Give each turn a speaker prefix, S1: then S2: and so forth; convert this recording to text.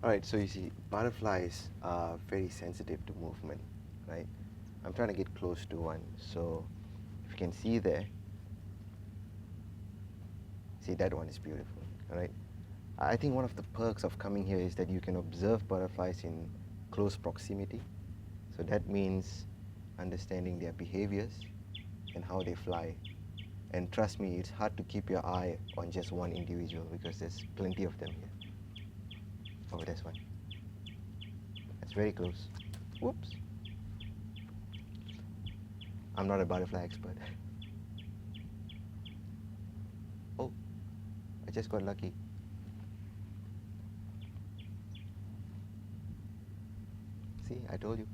S1: All right, so you see, butterflies are very sensitive to movement, right? I'm trying to get close to one. So if you can see there, see that one is beautiful, all right? I think one of the perks of coming here is that you can observe butterflies in close proximity. So that means understanding their behaviors and how they fly. And trust me, it's hard to keep your eye on just one individual because there's plenty of them here. Oh, there's one. That's very close. Whoops. I'm not a butterfly expert. Oh, I just got lucky. See, I told you.